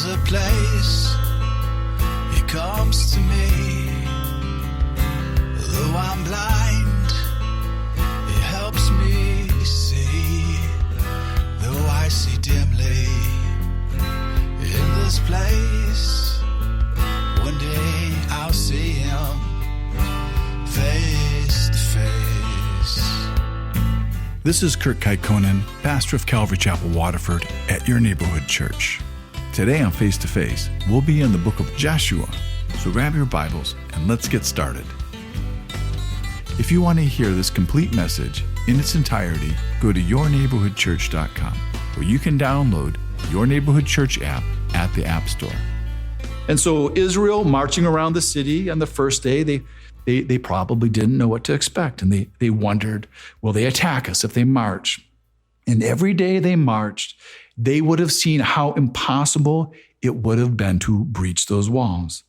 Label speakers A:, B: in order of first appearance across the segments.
A: There's a place He comes to me. Though I'm blind, He helps me see. Though I see dimly in this place, one day I'll see Him face to face.
B: This is Kurt Kaikkonen, pastor of Calvary Chapel, Waterford, at your neighborhood church. Today on Face to Face, we'll be in the book of Joshua. So grab your Bibles and let's get started. If you want to hear this complete message in its entirety, go to yourneighborhoodchurch.com, where you can download Your Neighborhood Church app at the App Store. And so Israel marching around the city on the first day, they probably didn't know what to expect. And they wondered, will they attack us if they march? And every day they marched, they would have seen how impossible it would have been to breach those walls.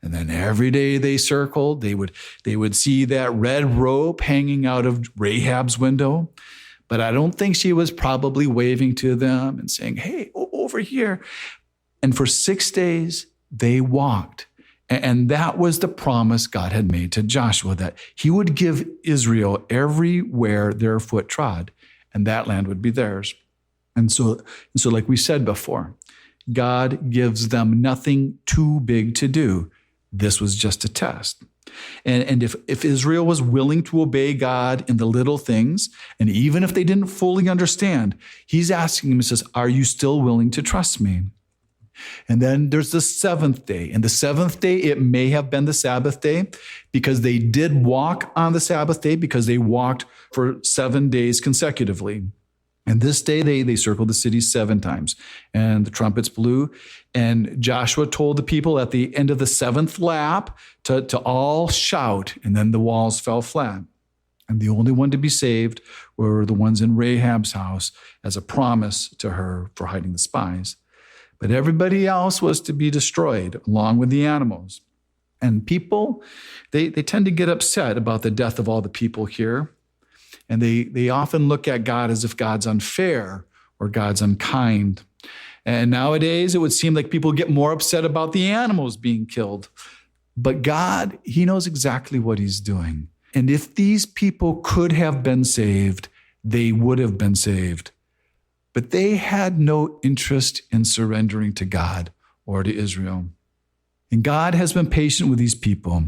B: And then every day they circled, they would see that red rope hanging out of Rahab's window. But I don't think she was probably waving to them and saying, hey, over here. And for 6 days, they walked. And that was the promise God had made to Joshua, that he would give Israel everywhere their foot trod, and that land would be theirs. And so like we said before, God gives them nothing too big to do. This was just a test. And if Israel was willing to obey God in the little things, and even if they didn't fully understand, he's asking them, he says, are you still willing to trust me? And then there's the seventh day. And the seventh day, it may have been the Sabbath day, because they did walk on the Sabbath day, because they walked for 7 days consecutively. And this day, they circled the city 7 times, and the trumpets blew. And Joshua told the people at the end of the 7th lap to all shout, and then the walls fell flat. And the only one to be saved were the ones in Rahab's house as a promise to her for hiding the spies. But everybody else was to be destroyed along with the animals. And people, they tend to get upset about the death of all the people here. And they often look at God as if God's unfair or God's unkind. And nowadays, it would seem like people get more upset about the animals being killed. But God, he knows exactly what he's doing. And if these people could have been saved, they would have been saved. But they had no interest in surrendering to God or to Israel. And God has been patient with these people,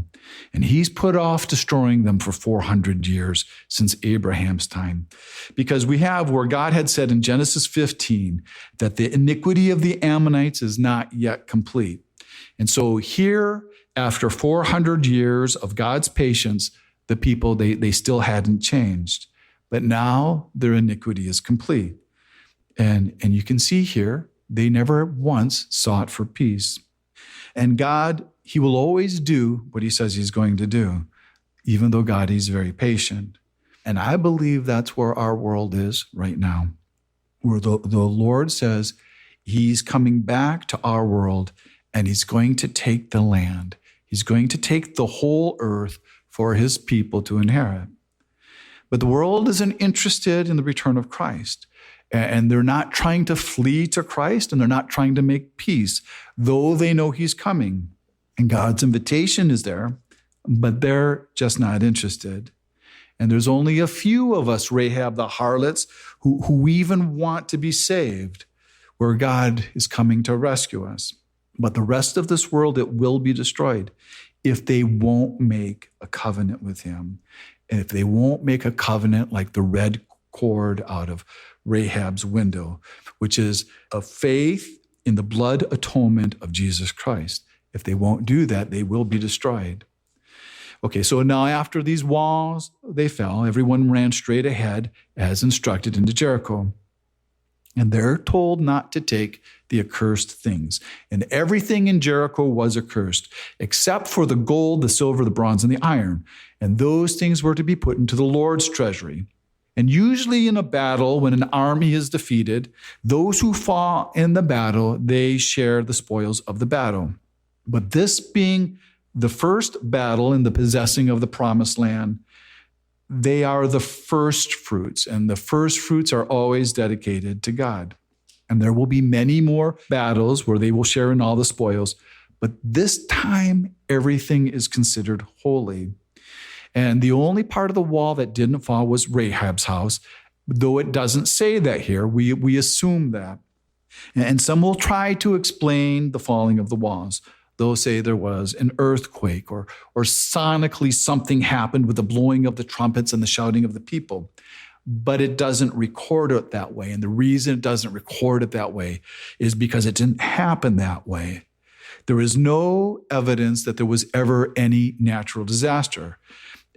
B: and he's put off destroying them for 400 years since Abraham's time. Because we have where God had said in Genesis 15 that the iniquity of the Ammonites is not yet complete. And so here, after 400 years of God's patience, the people, they still hadn't changed. But now their iniquity is complete. And you can see here, they never once sought for peace. And God, he will always do what he says he's going to do, even though God is very patient. And I believe that's where our world is right now, where the Lord says he's coming back to our world, and he's going to take the land. He's going to take the whole earth for his people to inherit. But the world isn't interested in the return of Christ. And they're not trying to flee to Christ, and they're not trying to make peace, though they know he's coming. And God's invitation is there, but they're just not interested. And there's only a few of us, Rahab the harlots, who even want to be saved, where God is coming to rescue us. But the rest of this world, it will be destroyed if they won't make a covenant with him. And if they won't make a covenant like the red cord out of Rahab's window, which is a faith in the blood atonement of Jesus Christ. If they won't do that, they will be destroyed. Okay, so now after these walls, they fell, everyone ran straight ahead as instructed into Jericho. And they're told not to take the accursed things. And everything in Jericho was accursed, except for the gold, the silver, the bronze, and the iron. And those things were to be put into the Lord's treasury. And usually in a battle, when an army is defeated, those who fall in the battle, they share the spoils of the battle. But this being the first battle in the possessing of the promised land, they are the first fruits, and the first fruits are always dedicated to God. And there will be many more battles where they will share in all the spoils. But this time, everything is considered holy. And the only part of the wall that didn't fall was Rahab's house, though it doesn't say that here. We assume that. And some will try to explain the falling of the walls. They'll say there was an earthquake or sonically something happened with the blowing of the trumpets and the shouting of the people. But it doesn't record it that way. And the reason it doesn't record it that way is because it didn't happen that way. There is no evidence that there was ever any natural disaster.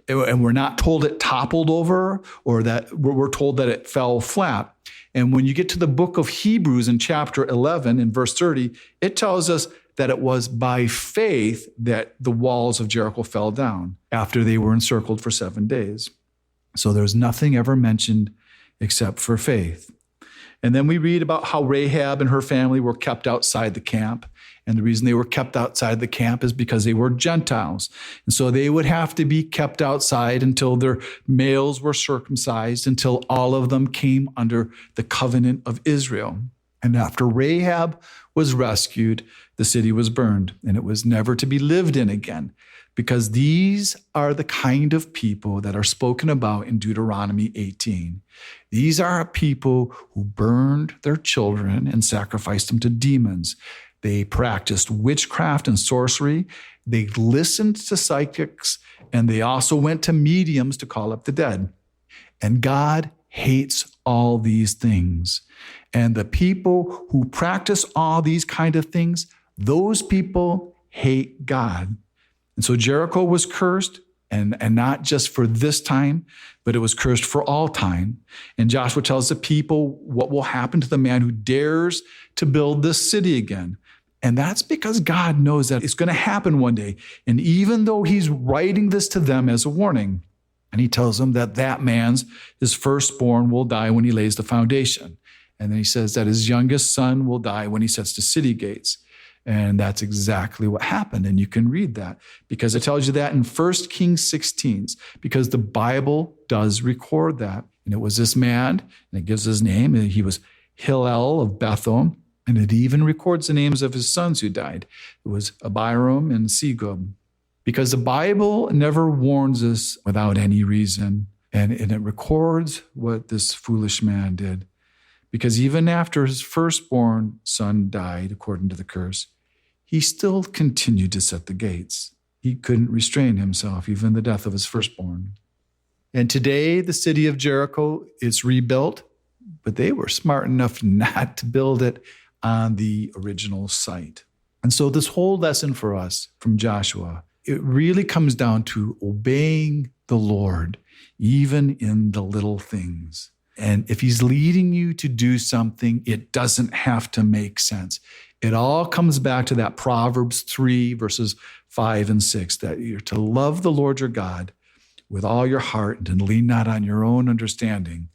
B: And we're not told it toppled over or that we're told that it fell flat. And when you get to the book of Hebrews in chapter 11 in verse 30, it tells us that it was by faith that the walls of Jericho fell down after they were encircled for 7 days. So there's nothing ever mentioned except for faith. And then we read about how Rahab and her family were kept outside the camp. And the reason they were kept outside the camp is because they were Gentiles. And so they would have to be kept outside until their males were circumcised, until all of them came under the covenant of Israel. And after Rahab was rescued, the city was burned, and it was never to be lived in again, because these are the kind of people that are spoken about in Deuteronomy 18. These are people who burned their children and sacrificed them to demons. They practiced witchcraft and sorcery. They listened to psychics, and they also went to mediums to call up the dead. And God hates all these things. And the people who practice all these kind of things, those people hate God. And so Jericho was cursed, and not just for this time, but it was cursed for all time. And Joshua tells the people what will happen to the man who dares to build this city again. And that's because God knows that it's going to happen one day. And even though he's writing this to them as a warning, and he tells them that his firstborn will die when he lays the foundation. And then he says that his youngest son will die when he sets the city gates. And that's exactly what happened. And you can read that because it tells you that in 1 Kings 16, because the Bible does record that. And it was this man, and it gives his name, and he was Hillel of Bethel. And it even records the names of his sons who died. It was Abiram and Segub. Because the Bible never warns us without any reason. And it records what this foolish man did. Because even after his firstborn son died, according to the curse, he still continued to set the gates. He couldn't restrain himself, even the death of his firstborn. And today, the city of Jericho is rebuilt, but they were smart enough not to build it on the original site. And so this whole lesson for us from Joshua, it really comes down to obeying the Lord, even in the little things. And if he's leading you to do something, it doesn't have to make sense. It all comes back to that Proverbs 3, verses 5 and 6, that you're to love the Lord your God with all your heart and to lean not on your own understanding.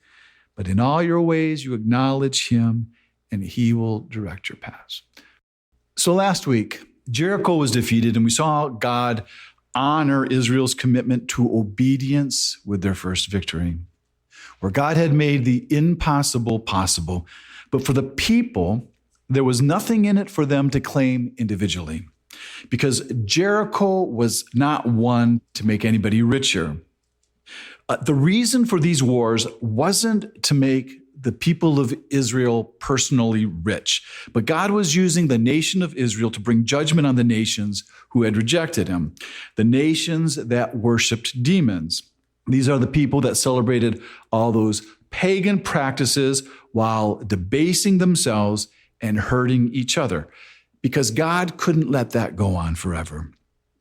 B: But in all your ways, you acknowledge him and he will direct your paths. So last week, Jericho was defeated and we saw God honor Israel's commitment to obedience with their first victory, where God had made the impossible possible. But for the people, there was nothing in it for them to claim individually, because Jericho was not one to make anybody richer. The reason for these wars wasn't to make the people of Israel personally rich, but God was using the nation of Israel to bring judgment on the nations who had rejected him, the nations that worshiped demons. These are the people that celebrated all those pagan practices while debasing themselves and hurting each other, because God couldn't let that go on forever.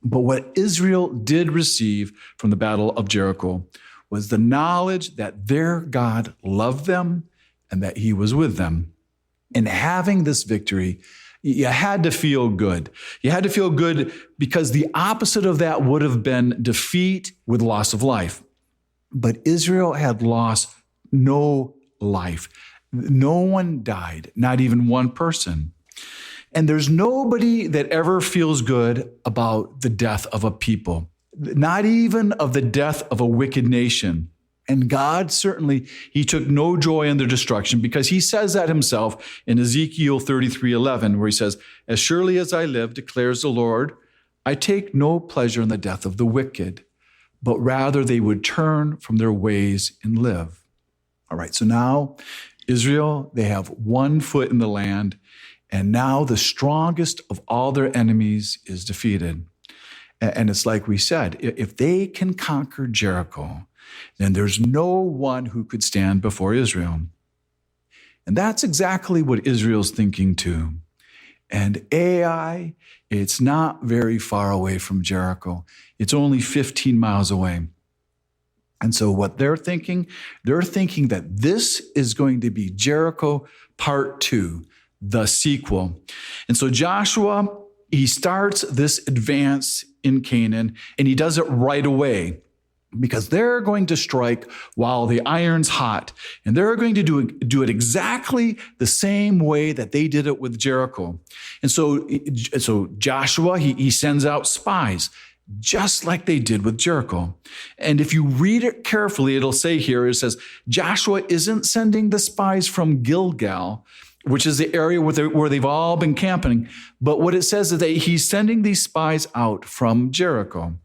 B: But what Israel did receive from the Battle of Jericho was the knowledge that their God loved them and that he was with them. And having this victory, you had to feel good. You had to feel good because the opposite of that would have been defeat with loss of life. But Israel had lost no life. No one died, not even one person. And there's nobody that ever feels good about the death of a people, not even of the death of a wicked nation. And God certainly, he took no joy in their destruction, because he says that himself in Ezekiel 33:11, where he says, "As surely as I live, declares the Lord, I take no pleasure in the death of the wicked, but rather they would turn from their ways and live." All right, so now Israel, they have one foot in the land, and now the strongest of all their enemies is defeated. And it's like we said, if they can conquer Jericho, then there's no one who could stand before Israel. And that's exactly what Israel's thinking too. And Ai, it's not very far away from Jericho. It's only 15 miles away. And so what they're thinking that this is going to be Jericho Part 2, the sequel. And so Joshua, he starts this advance in Canaan, and he does it right away, because they're going to strike while the iron's hot, and they're going to do it exactly the same way that they did it with Jericho. And so Joshua, he sends out spies, just like they did with Jericho. And if you read it carefully, it'll say here, it says, Joshua isn't sending the spies from Gilgal, which is the area where they've all been camping, but what it says is that he's sending these spies out from Jericho.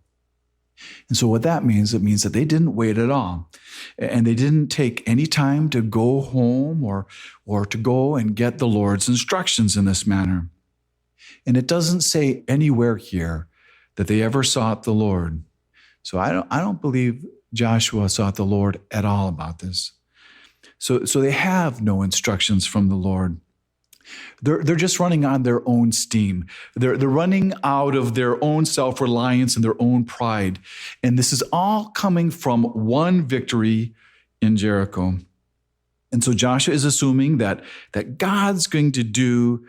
B: And so what that means, it means that they didn't wait at all. And they didn't take any time to go home or to go and get the Lord's instructions in this manner. And it doesn't say anywhere here that they ever sought the Lord. So I don't believe Joshua sought the Lord at all about this. So they have no instructions from the Lord. They're just running on their own steam. They're running out of their own self-reliance and their own pride. And this is all coming from one victory in Jericho. And so Joshua is assuming that God's going to do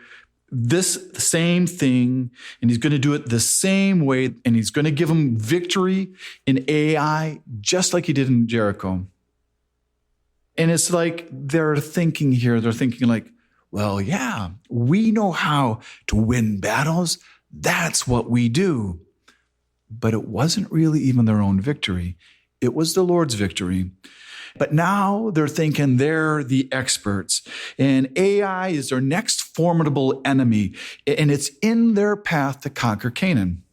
B: this same thing, and he's going to do it the same way, and he's going to give them victory in Ai, just like he did in Jericho. And it's like they're thinking like, well, yeah, we know how to win battles. That's what we do. But it wasn't really even their own victory. It was the Lord's victory. But now they're thinking they're the experts, and Ai is their next formidable enemy, and it's in their path to conquer Canaan.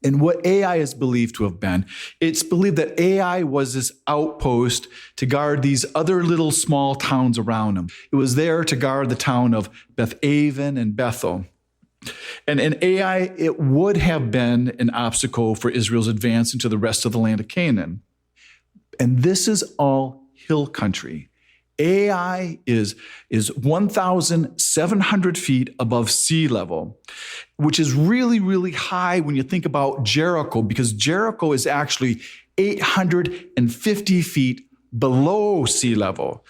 B: And what Ai is believed to have been, it's believed that Ai was this outpost to guard these other little small towns around them. It was there to guard the town of Beth-aven and Bethel. And Ai, it would have been an obstacle for Israel's advance into the rest of the land of Canaan. And this is all hill country. Ai is 1,700 feet above sea level, which is really, really high when you think about Jericho, because Jericho is actually 850 feet below sea level.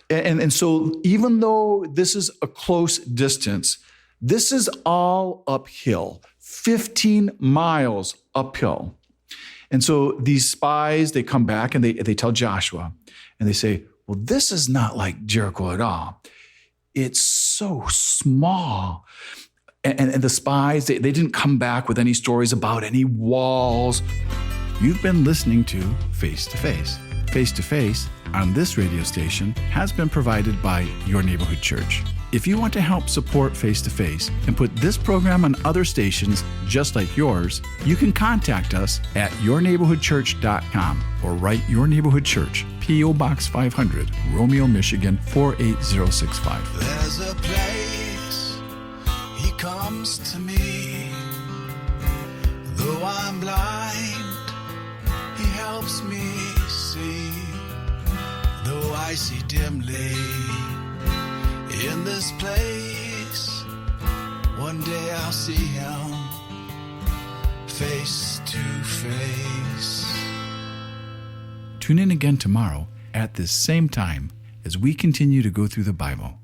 B: And so even though this is a close distance, this is all uphill, 15 miles uphill. And so these spies, they come back and they tell Joshua, and they say, well, this is not like Jericho at all. It's so small. And the spies, they didn't come back with any stories about any walls.
C: You've been listening to Face to Face. Face to Face on this radio station has been provided by Your Neighborhood Church. If you want to help support Face to Face and put this program on other stations just like yours, you can contact us at yourneighborhoodchurch.com or write Your Neighborhood Church, P.O. Box 500, Romeo, Michigan 48065.
A: There's a place he comes to me. Though I'm blind, he helps me see. Though I see dimly in this place, one day I'll see him face to face.
C: Tune in again tomorrow at this same time as we continue to go through the Bible.